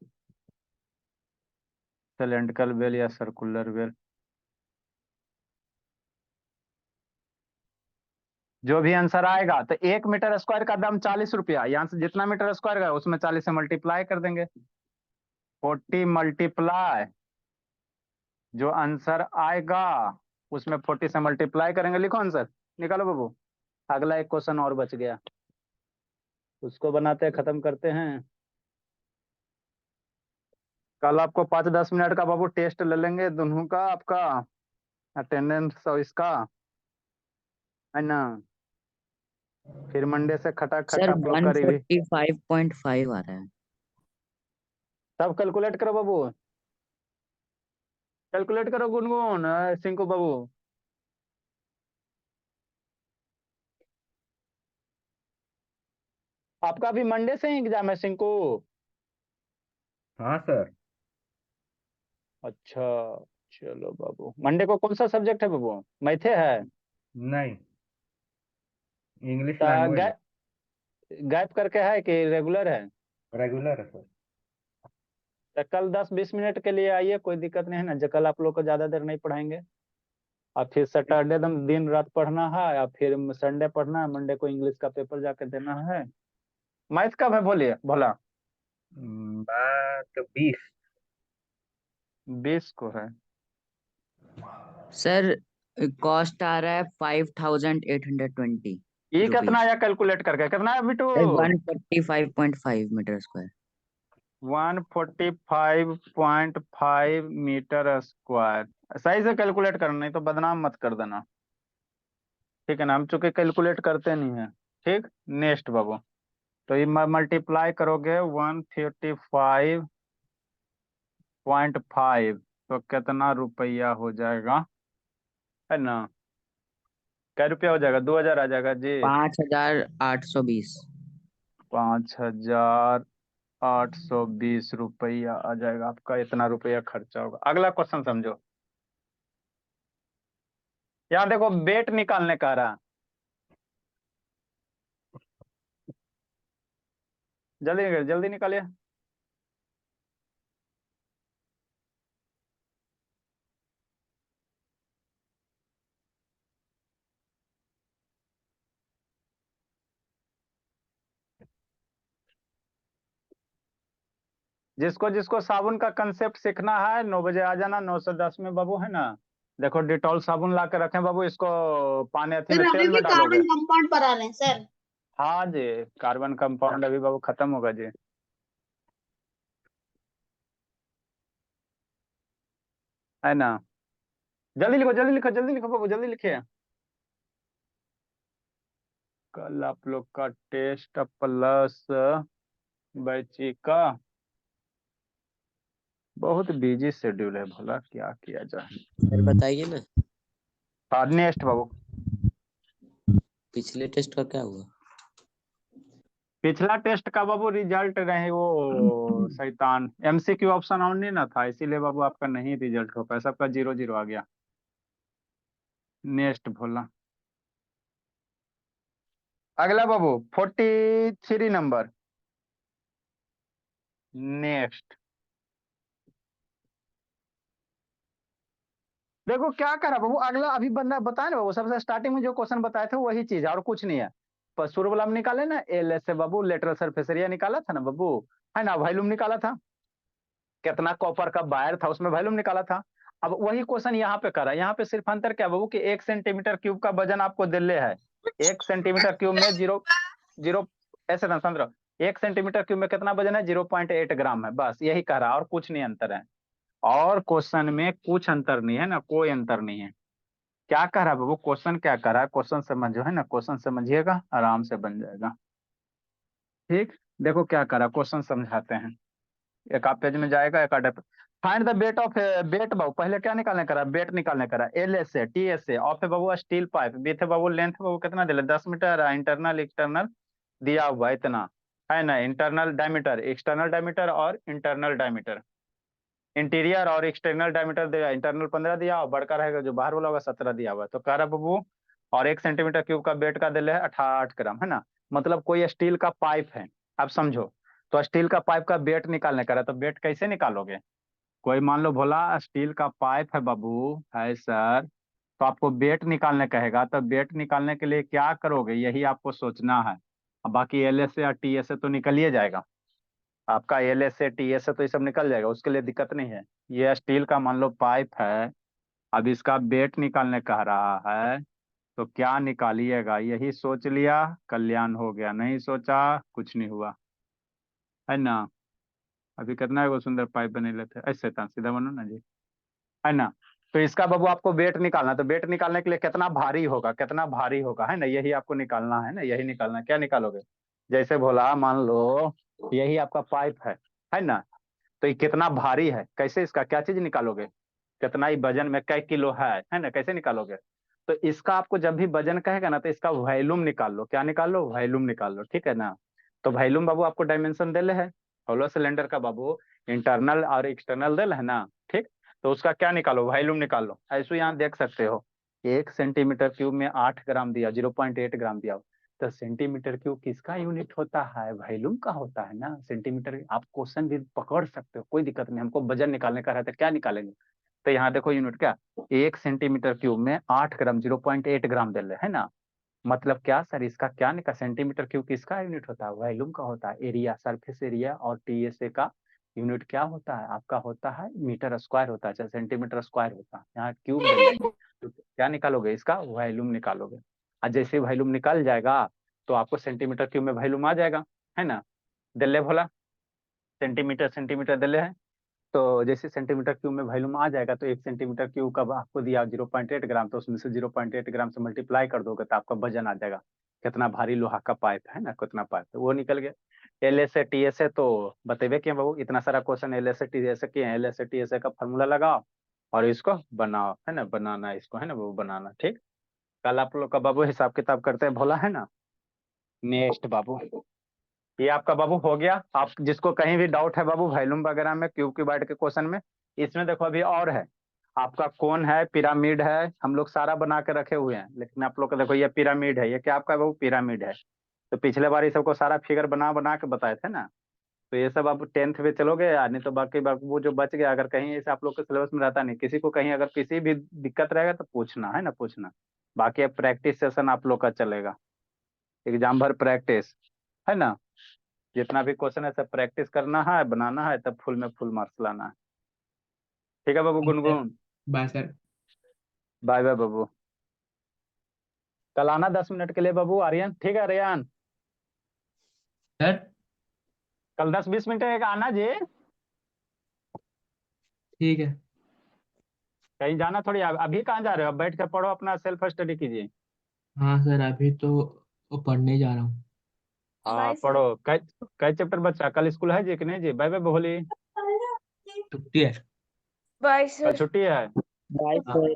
cylindrical well या सर्कुलर वेल, जो भी आंसर आएगा। तो 1 मीटर स्क्वायर का दाम 40 रुपया, यहाँ से जितना मीटर स्क्वायर का उसमें 40 से मल्टीप्लाई कर देंगे, 40 मल्टीप्लाई, जो आंसर आएगा उसमें 40 से मल्टीप्लाई करेंगे, लिखो आंसर, निकालो बाबू। अगला एक क्वेश्चन और बच गया, उसको बनाते हैं, खत्म करते हैं। कल आपको 5-10 मिनट का बाबू टेस्ट ले लेंगे दोनों का, आपका अटेंडेंस और इसका, है ना। फिर मंडे से खटाखट सर आप लोग का रिव्यू 145.5 आ रहा है। सब कैलकुलेट करो बाबू, कैलकुलेट करो गुनगुन, सिंकू बाबू। आपका अभी मंडे से ही एग्जाम है सिंकू? हाँ सर। अच्छा, चलो बाबू। मंडे को कौन सा सब्जेक्ट है बाबू? मैथे है? नहीं, इंग्लिश ता लैंग्वेज गैप करके है कि रेगुलर है? रेगुलर है सर। तो कल 10-20 मिनट के लिए आइए, कोई दिक्कत नहीं है ना। जो कल आप लोग को ज्यादा देर नहीं पढ़ाएंगे, और फिर सैटरडे दिन रात पढ़ना है, या फिर संडे पढ़ना है, मंडे को इंग्लिश का पेपर जाके देना है। मैथ कब है बोलिए भोला? बात 20। 20 को है। सर कॉस्ट आ रहा है 5820 ये कितना रुपीज। आया कैलकुलेट करके? कितना है Bittu? 145.5 metre square. 145.5 metre square. सही से कैलकुलेट करना, नहीं तो बदनाम मत कर देना, ठीक है ना। हम चूंकि कैलकुलेट करते नहीं है। ठीक, नेक्स्ट बाबू। तो ये मल्टीप्लाई करोगे 135.5, तो कितना रुपया हो जाएगा, है ना। क्या रुपया हो जाएगा? 2000 आ जाएगा जी। 5820। 5820 रुपया आ जाएगा आपका। इतना रुपया खर्चा होगा। अगला क्वेश्चन समझो। यहाँ देखो, बेट निकालने का रहा। जल्दी जल्दी निकालिए। जिसको जिसको साबुन का कंसेप्ट सीखना है 9 बजे आ जाना, 9 से 10 में बाबू, है ना। देखो डिटॉल साबुन ला के रखें बाबू, इसको पानी अथी सर में अभी तेल भी में डालोगे। कार्बन कंपाउंड पर आ रहे हैं सर। हाँ जी, कार्बन कंपाउंड अभी बाबू खत्म होगा जी, है ना। जल्दी लिखो जल्दी लिखो जल्दी लिखो बाबू, जल्दी लिखिए। कल आप लोग का टेस्ट प्लस बैची का बहुत बिजी शेड्यूल है, भला क्या किया जाए। सर बताइए ना, हाँ नेक्स्ट बाबू। पिछले टेस्ट का क्या हुआ? पिछला टेस्ट का बाबू रिजल्ट रहे वो शैतान, एमसीक्यू ऑप्शन ऑन नहीं ना था, इसीलिए बाबू आपका नहीं रिजल्ट हो पाया, सबका 0-0 आ गया। नेक्स्ट भोला। अगला बाबू 43 नंबर। नेक्स्ट। देखो क्या करा बाबू, अगला अभी बंदा बताया ना बाबू, सबसे स्टार्टिंग में जो क्वेश्चन बताए थे वही चीज है और कुछ नहीं है। पर शुरू वाला में निकाले ना, एल एस से बाबू लेटरल सरफेस एरिया निकाला था ना बाबू, है ना, वॉल्यूम निकाला था। कितना कॉपर का वायर था उसमें वॉल्यूम निकाला था। अब वही क्वेश्चन यहाँ पे करा। यहाँ पे सिर्फ अंतर क्या बाबू कि 1 सेंटीमीटर क्यूब का वजन आपको दिले है। 1 सेंटीमीटर क्यूब में जीरो जीरो ऐसे ना समझ रहो, 1 सेंटीमीटर क्यूब में कितना वजन है? 0.8 ग्राम है, बस यही कह रहा, और कुछ नहीं अंतर है। और क्वेश्चन में कुछ अंतर नहीं है ना, कोई अंतर नहीं है। क्या कह रहा है बाबू, क्वेश्चन क्या कर रहा है, क्वेश्चन समझो, है ना। क्वेश्चन समझिएगा आराम से बन जाएगा। ठीक, देखो क्या कर रहा है, क्वेश्चन समझाते हैं। एक आप पेज में जाएगा, एक आधे। फाइंड द बेट ऑफ बेट बाबू, पहले क्या निकालने करा? बेट निकालने करा। एल एस से, टी एस से, ऑफ है बाबू स्टील पाइप, बी थे बाबू लेंथ बाबू कितना दिले? 10 मीटर। इंटरनल एक्सटर्नल दिया हुआ इतना, है ना। इंटरनल डायमीटर, एक्सटर्नल डायमीटर और इंटरनल डायमीटर, इंटीरियर और एक्सटर्नल डायमीटर दिया। इंटरनल 15 दिया, और बड़का रहेगा जो बाहर वाला होगा 17 दिया हुआ है। तो कह रहा बाबू, और 1 सेंटीमीटर क्यूब का बेट का दिले है 8 ग्राम, है ना। मतलब कोई स्टील का पाइप है, अब समझो। तो स्टील का पाइप का बेट निकालने का रहा, तो बेट कैसे निकालोगे? कोई मान लो भोला स्टील का पाइप है बाबू, है सर, तो आपको बेट निकालने कहेगा, तो बेट निकालने के लिए क्या करोगे, यही आपको सोचना है। अब बाकी एल एस से या टी एस से तो निकल ही जाएगा आपका, एल एस से टी एस से तो ये सब निकल जाएगा, उसके लिए दिक्कत नहीं है। ये स्टील का मान लो पाइप है, अब इसका बेट निकालने कह रहा है, तो क्या निकालिएगा, यही सोच लिया, कल्याण हो गया। नहीं सोचा, कुछ नहीं हुआ, है ना। अभी कितना है वो सुंदर पाइप बने लेते ऐसे था सीधा बनो ना जी, है ना। तो इसका बाबू आपको वेट निकालना, तो वेट निकालने के लिए कितना भारी होगा, कितना भारी होगा, है ना, यही आपको निकालना है ना, यही निकालना। क्या निकालोगे, जैसे बोला मान लो यही आपका पाइप है ना, तो ये कितना भारी है, कैसे इसका क्या चीज निकालोगे, कितना ही वजन में कै किलो है ना, कैसे निकालोगे। तो इसका आपको जब भी वजन कहेगा ना तो इसका वॉल्यूम निकाल लो, क्या निकाल लो, वॉल्यूम निकाल लो, ठीक है ना। तो वॉल्यूम बाबू आपको डायमेंशन देले है होलो सिलेंडर का बाबू, इंटरनल और एक्सटर्नल देल है ना, ठीक। तो उसका क्या निकालो, वॉल्यूम निकाल लो। ऐसे यहाँ देख सकते हो 1 सेंटीमीटर क्यूब में 8 ग्राम दिया, 0.8 ग्राम दिया। तो सेंटीमीटर क्यूब किसका यूनिट होता है, वॉल्यूम का होता है ना। सेंटीमीटर आप क्वेश्चन भी पकड़ सकते हो, कोई दिक्कत नहीं, हमको वजन निकालने का रहता है, क्या निकालेंगे। तो यहाँ देखो यूनिट क्या, 1 सेंटीमीटर क्यूब में 8 ग्राम, 0.8 ग्राम दे रहे है ना। मतलब क्या सर, इसका क्या निकाल, सेंटीमीटर क्यूब किसका यूनिट होता है, वॉल्यूम का होता है। एरिया, सरफेस एरिया और टीएसए का यूनिट क्या होता है आपका, होता है मीटर स्क्वायर होता है, चाहे सेंटीमीटर स्क्वायर होता है। यहाँ क्यूब दे रहे हैं, तो क्या निकालोगे, इसका वॉल्यूम निकालोगे। और जैसे वॉल्यूम निकाल जाएगा तो आपको सेंटीमीटर क्यूब में वॉल्यूम आ जाएगा, है ना। दिल्ले भोला सेंटीमीटर सेंटीमीटर दिल्ले है, तो जैसे सेंटीमीटर क्यूब में वॉल्यूम आ जाएगा तो 1 सेंटीमीटर क्यूब का आपको दिया 0.8 ग्राम, तो उसमें से 0.8 ग्राम से मल्टीप्लाई कर दोगे तो आपका वजन आ जाएगा, कितना भारी लोहा का पाइप है ना, कितना पाइप है वो निकल गया। L S A T S A तो बतेबे किए बाबू, इतना सारा question L S A T S A किए, L S A T S A का फॉर्मूला लगाओ और इसको बनाओ, है ना, बनाना इसको, है ना वो बनाना, ठीक। कल आप लोग का बाबू हिसाब किताब करते हैं भोला, है ना। नेक्स्ट बाबू, ये आपका बाबू हो गया। आप जिसको कहीं भी डाउट है बाबू वॉल्यूम वगैरह में, क्यूब क्यूबाइड के क्वेश्चन में, इसमें देखो अभी और है आपका, कौन है, पिरामिड है, हम लोग सारा बना के रखे हुए हैं। लेकिन आप लोग को देखो ये पिरामिड है, ये क्या आपका बाबू पिरामिड है। तो पिछले बार ये सबको सारा फिगर बना बना के बताए थे ना, तो ये सब आप 10th में चलोगे यार, नहीं तो बाकी वो जो बच गया, अगर कहीं ऐसे आप लोग के सिलेबस में रहता नहीं, किसी को कहीं अगर किसी भी दिक्कत रहेगा तो पूछना, है ना, पूछना। बाकी अब प्रैक्टिस सेशन आप लोग का चलेगा, एग्जाम भर प्रैक्टिस, है ना। जितना भी क्वेश्चन है सब प्रैक्टिस करना है, बनाना है, तब फुल में फुल मार्क्स लाना है। ठीक है बाबू Gungun, bye sir. Bye bye बाबू। कल आना 10 मिनट के लिए बाबू आर्यन, ठीक है आर्यन, सर कल 10-20 मिनट का आना जी। ठीक है। कहीं जाना थोड़ी, अभी कहाँ जा रहे हो, अब बैठ कर पढ़ो, अपना सेल्फ स्टडी कीजिए। हाँ सर, अभी तो पढ़ने जा रहा हूँ। हाँ बाय सर। पढ़ो। कई चैप्टर बच्चा, कल स्कूल है जी कि नहीं जी, बाय बाय बोली, छुट्टी है। बाय कल सर। छुट्टी है। बाय हाँ। सर।